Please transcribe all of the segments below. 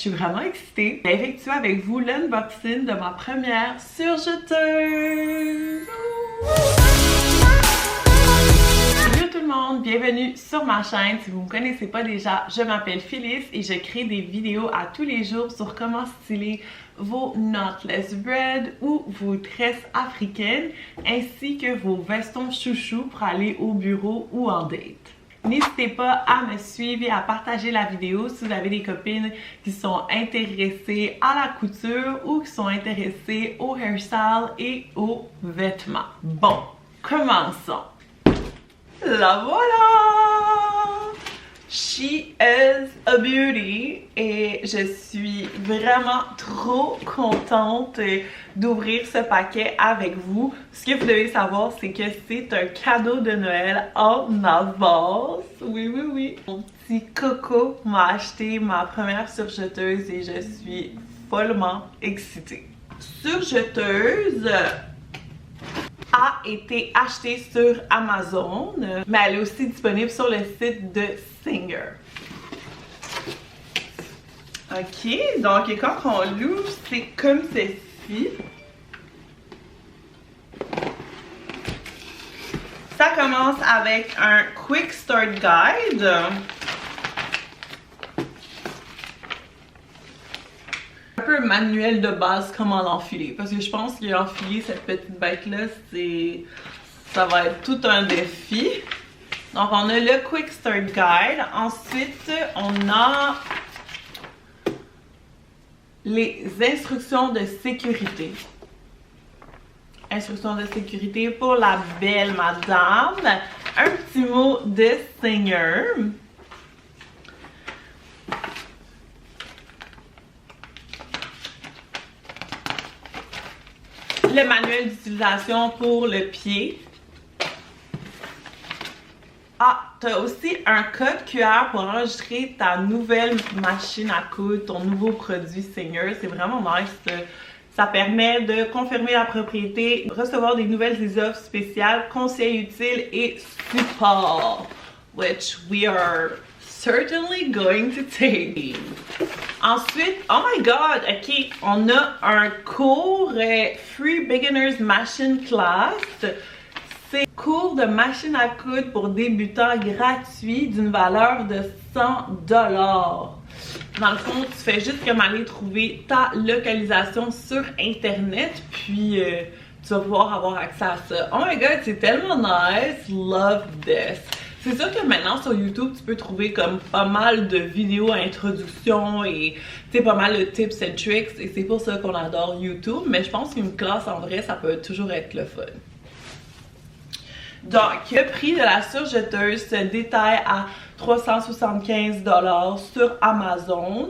suis vraiment excitée d'effectuer avec vous l'unboxing de ma première surjeteuse. Salut tout le monde, bienvenue sur ma chaîne. Si vous ne me connaissez pas déjà, je m'appelle Phyllis et je crée des vidéos à tous les jours sur comment styler vos knotless bread ou vos tresses africaines ainsi que vos vestons chouchous pour aller au bureau ou en date. N'hésitez pas à me suivre et à partager la vidéo si vous avez des copines qui sont intéressées à la couture ou qui sont intéressées au hairstyle et aux vêtements. Bon, commençons! La voilà! She is a beauty et je suis vraiment trop contente d'ouvrir ce paquet avec vous. Ce que vous devez savoir, c'est que c'est un cadeau de Noël en avance. Oui, oui, oui. Mon petit Coco m'a acheté ma première surjeteuse et je suis follement excitée. Surjeteuse a été achetée sur Amazon, mais elle est aussi disponible sur le site de Singer. Ok, donc quand on l'ouvre, c'est comme ceci. Ça commence avec un Quick Start Guide. Un peu manuel de base comment l'enfiler, parce que je pense qu'enfiler cette petite bête-là, ça va être tout un défi. Donc on a le Quick Start Guide. Ensuite, on a les instructions de sécurité. Instructions de sécurité pour la belle madame. Un petit mot de Singer. Le manuel d'utilisation pour le pied. Ah, tu as aussi un code QR pour enregistrer ta nouvelle machine à coudre, ton nouveau produit Singer. C'est vraiment nice. Ça permet de confirmer la propriété, recevoir des nouvelles offres spéciales, conseils utiles et support, which we are certainly going to take. Ensuite, oh my god, ok, on a un cours Free Beginners Machine Class. C'est cours de machine à coudre pour débutants gratuit d'une valeur de 100 $. Dans le fond, tu fais juste comme aller trouver ta localisation sur internet, puis tu vas pouvoir avoir accès à ça. Oh my god, c'est tellement nice! Love this! C'est sûr que maintenant sur YouTube, tu peux trouver comme pas mal de vidéos à introduction et tu sais, pas mal de tips and tricks, et c'est pour ça qu'on adore YouTube, mais je pense qu'une classe en vrai, ça peut toujours être le fun. Donc, le prix de la surjeteuse se détaille à 375 $ sur Amazon,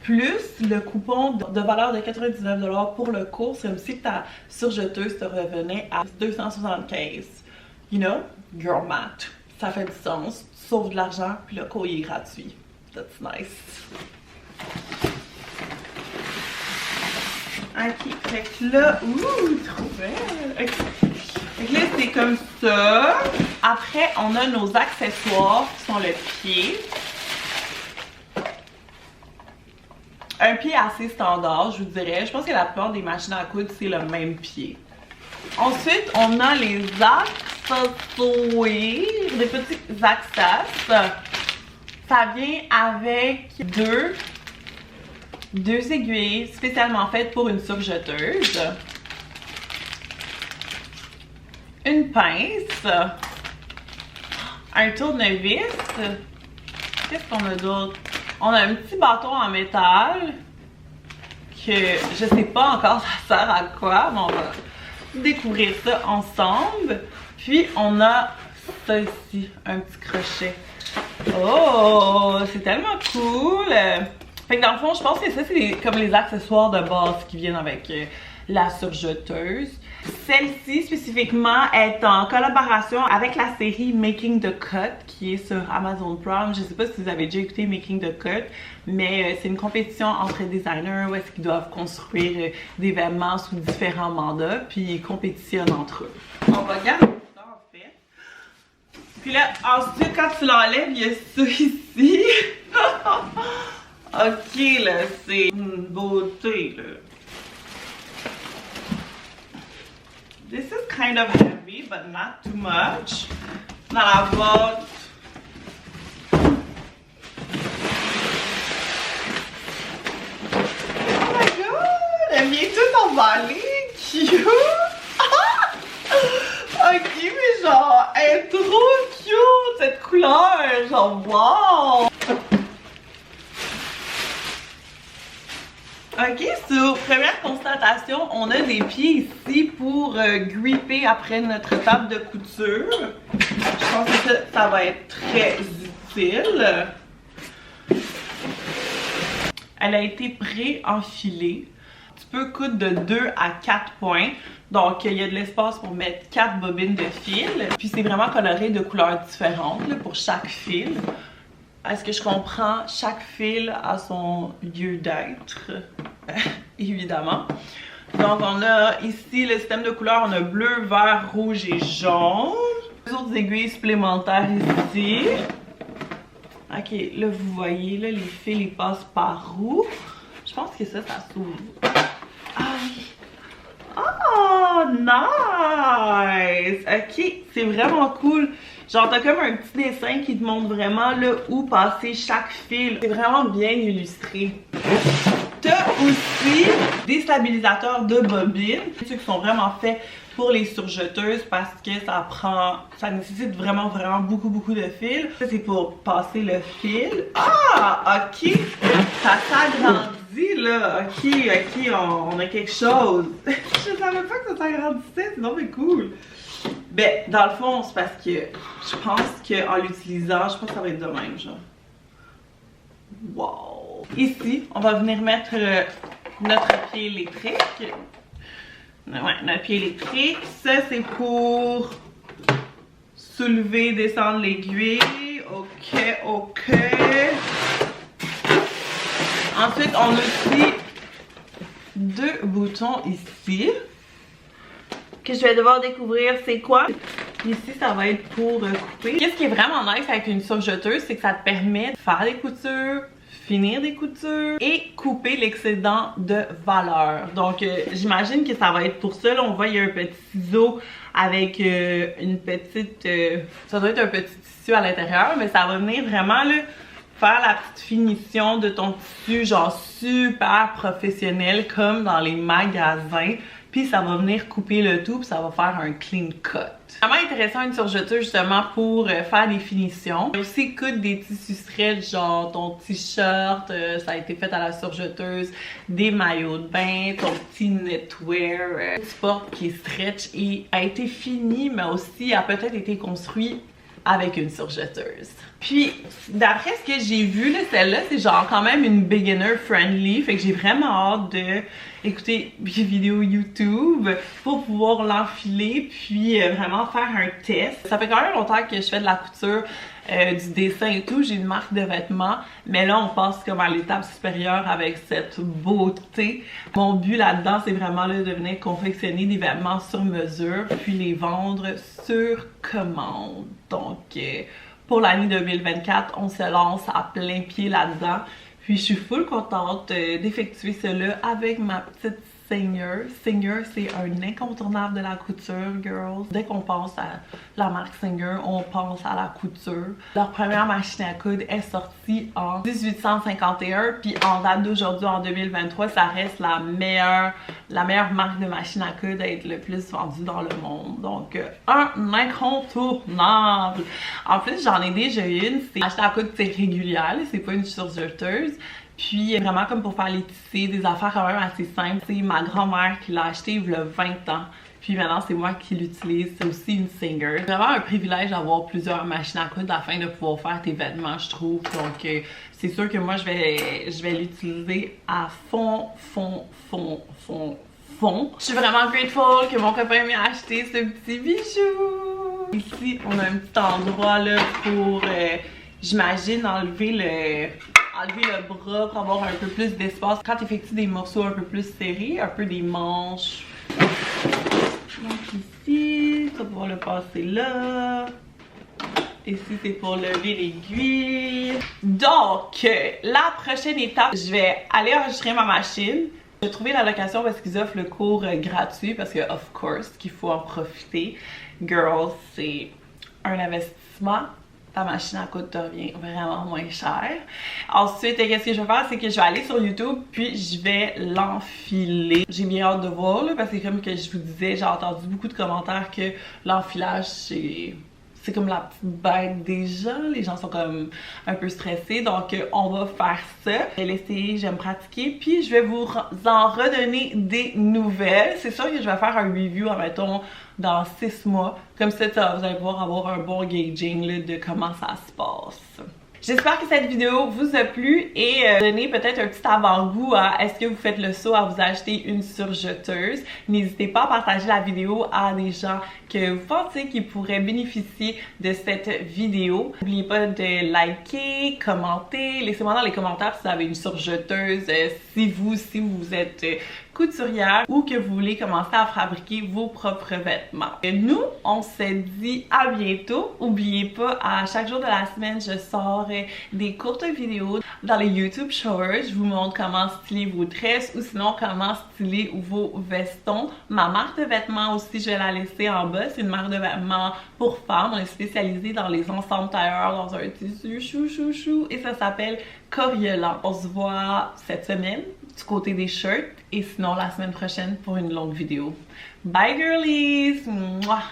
plus le coupon de valeur de 99 $ pour le cours, c'est comme si ta surjeteuse te revenait à 275. You know, girl math. Ça fait du sens, tu sauves de l'argent, puis le cours il est gratuit. That's nice. Ok, fait que là, trop belle. Ok. Fait que là, c'est comme ça. Après, on a nos accessoires qui sont le pied. Un pied assez standard, je vous dirais. Je pense que la plupart des machines à coudre, c'est le même pied. Ensuite, on a les accessoires, des petits accessoires. Ça vient avec deux aiguilles spécialement faites pour une surjeteuse. Une pince, un tournevis. Qu'est-ce qu'on a d'autre? On a un petit bâton en métal que je sais pas encore ça sert à quoi, mais on va découvrir ça ensemble. Puis on a ça ici, un petit crochet. Oh, c'est tellement cool! Fait que dans le fond, je pense que ça c'est comme les accessoires de base qui viennent avec la surjeteuse. Celle-ci spécifiquement est en collaboration avec la série Making the Cut qui est sur Amazon Prime. Je sais pas si vous avez déjà écouté Making the Cut, mais c'est une compétition entre designers où est-ce qu'ils doivent construire des vêtements sous différents mandats, puis ils compétitionnent entre eux. On va garder ça en fait. Puis là, ensuite, quand tu l'enlèves, il y a ça ici. Ok, là, c'est une beauté, là. This is kind of heavy, but not too much. Dans la boîte. Oh my god! Elle vient toute emballée! Cute! Ok, mais genre, elle est trop cute, cette couleur! Genre, wow! Ok, sur première constatation, on a des pieds ici pour gripper après notre table de couture. Je pense que ça va être très utile. Elle a été pré-enfilée. Tu peux coudre de 2 à 4 points. Donc, il y a de l'espace pour mettre 4 bobines de fil. Puis, c'est vraiment coloré de couleurs différentes là, pour chaque fil. À ce que je comprends, chaque fil a son lieu d'être, évidemment. Donc, on a ici le système de couleurs. On a bleu, vert, rouge et jaune. Les autres aiguilles supplémentaires ici. Ok, là, vous voyez, là, les fils, ils passent par où? Je pense que ça s'ouvre. Ah oui! Oh, nice! Ok, c'est vraiment cool. Genre, t'as comme un petit dessin qui te montre vraiment là où passer chaque fil. C'est vraiment bien illustré. T'as aussi des stabilisateurs de bobines. Ceux qui sont vraiment faits pour les surjeteuses parce que ça nécessite vraiment beaucoup de fils. Ça, c'est pour passer le fil. Ah, ok! Ça s'agrandit là. Ok, on a quelque chose. Je savais pas que ça s'agrandissait, c'est donc cool. Ben, dans le fond, c'est parce que je pense qu'en l'utilisant, je pense que ça va être de même, genre. Wow! Ici, on va venir mettre notre pied électrique. Ouais, notre pied électrique. Ça, c'est pour soulever, descendre l'aiguille. Ok. Ensuite, on a aussi 2 boutons ici. Que je vais devoir découvrir c'est quoi. Ici, ça va être pour couper. Qu'est-ce qui est vraiment nice avec une surjeteuse, c'est que ça te permet de faire des coutures, finir des coutures et couper l'excédent de valeur. Donc, j'imagine que ça va être pour ça. Là, on voit il y a un petit ciseau avec une petite... ça doit être un petit tissu à l'intérieur, mais ça va venir vraiment là, faire la petite finition de ton tissu, genre super professionnel, comme dans les magasins. Puis ça va venir couper le tout, puis ça va faire un clean cut. Vraiment intéressant une surjeteuse justement pour faire des finitions. Aussi coudre des tissus stretch, genre ton t-shirt, ça a été fait à la surjeteuse, des maillots de bain, ton petit knitwear, sport qui est stretch et a été fini, mais aussi a peut-être été construit avec une surjeteuse. Puis, d'après ce que j'ai vu, celle-là, c'est genre quand même une beginner friendly. Fait que j'ai vraiment hâte de écouter des vidéos YouTube pour pouvoir l'enfiler puis vraiment faire un test. Ça fait quand même longtemps que je fais de la couture, du dessin et tout. J'ai une marque de vêtements, mais là, on passe comme à l'étape supérieure avec cette beauté. Mon but là-dedans, c'est vraiment là, de venir confectionner des vêtements sur mesure puis les vendre sur commande. Donc, pour l'année 2024, on se lance à plein pied là-dedans. Puis je suis full contente d'effectuer cela avec ma petite Singer. Singer, c'est un incontournable de la couture, girls. Dès qu'on pense à la marque Singer, on pense à la couture. Leur première machine à coudre est sortie en 1851, puis en date d'aujourd'hui, en 2023, ça reste la meilleure marque de machine à coudre à être le plus vendue dans le monde. Donc, un incontournable. En plus, j'en ai déjà une. C'est machine à coudre régulière, c'est pas une surjeteuse. Puis vraiment comme pour faire les tissés, des affaires quand même assez simples. C'est ma grand-mère qui l'a acheté il y a 20 ans. Puis maintenant c'est moi qui l'utilise, c'est aussi une Singer. C'est vraiment un privilège d'avoir plusieurs machines à coudre afin de pouvoir faire tes vêtements, je trouve. Donc c'est sûr que moi je vais l'utiliser à fond. Je suis vraiment grateful que mon copain m'ait acheté ce petit bijou. Ici on a un petit endroit là pour, j'imagine, enlever le bras pour avoir un peu plus d'espace quand tu effectues des morceaux un peu plus serrés, un peu des manches. Donc ici, tu vas pouvoir le passer là. Ici, c'est pour lever l'aiguille. Donc, la prochaine étape, je vais aller enregistrer ma machine. J'ai trouvé la location parce qu'ils offrent le cours gratuit parce que, of course, qu'il faut en profiter. Girls, c'est un investissement. Ta machine, elle coûte revient vraiment moins cher. Ensuite, qu'est-ce que je vais faire? C'est que je vais aller sur YouTube puis je vais l'enfiler. J'ai bien hâte de voir là, parce que comme que je vous disais, j'ai entendu beaucoup de commentaires que l'enfilage, c'est comme la petite bête des gens. Les gens sont comme un peu stressés. Donc, on va faire ça. Je vais l'essayer, je vais me pratiquer. Puis, je vais vous en redonner des nouvelles. C'est sûr que je vais faire un review, admettons, dans 6 mois. Comme ça, vous allez pouvoir avoir un bon gauging là, de comment ça se passe. J'espère que cette vidéo vous a plu et donné peut-être un petit avant-goût à est-ce que vous faites le saut à vous acheter une surjeteuse. N'hésitez pas à partager la vidéo à des gens que vous pensez qui pourraient bénéficier de cette vidéo. N'oubliez pas de liker, commenter, laissez-moi dans les commentaires si vous avez une surjeteuse, si vous êtes couturière ou que vous voulez commencer à fabriquer vos propres vêtements. Et nous, on se dit à bientôt. N'oubliez pas, à chaque jour de la semaine, je sors des courtes vidéos dans les YouTube Shorts. Je vous montre comment styler vos tresses ou sinon comment styler vos vestons. Ma marque de vêtements aussi, je vais la laisser en bas. C'est une marque de vêtements pour femmes. On est spécialisé dans les ensembles tailleurs dans un tissu chou et ça s'appelle Coriolan. On se voit cette semaine du côté des shirts et sinon la semaine prochaine pour une longue vidéo. Bye girlies! Mouah!